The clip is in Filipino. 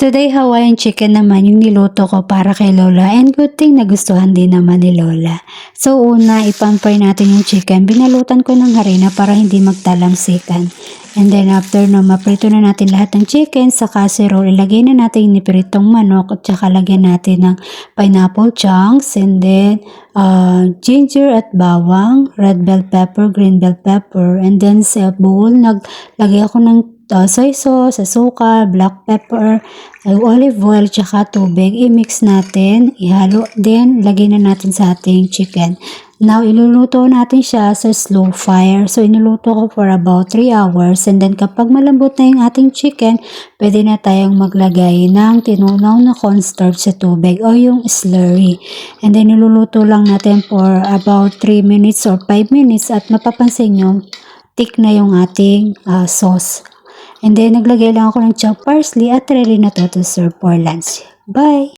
Today, Hawaiian chicken naman yung niluto ko para kay Lola, and good thing nagustuhan din naman ni Lola. So una, ipan-fry natin yung chicken. Binalutan ko ng harina para hindi magtalamsikan. And then after na maprito na natin lahat ng chicken sa casserole, ilagay na natin yung nipiritong manok at saka lagyan natin ng pineapple chunks, and then ginger at bawang, red bell pepper, green bell pepper, and then sa bowl naglagay ako ng soy sauce, asukal, black pepper, olive oil, tsaka tubig. I-mix natin, ihalo, then lagay na natin sa ating chicken. Now, iluluto natin siya sa slow fire. So, inuluto ko for about 3 hours. And then, kapag malambot na yung ating chicken, pwede na tayong maglagay ng tinunaw na cornstarch sa tubig o yung slurry. And then, iluluto lang natin for about 3 minutes or 5 minutes at mapapansin nyo, thick na yung ating sauce. And then, naglagay lang ako ng chopped parsley at ready na to serve for lunch. Bye!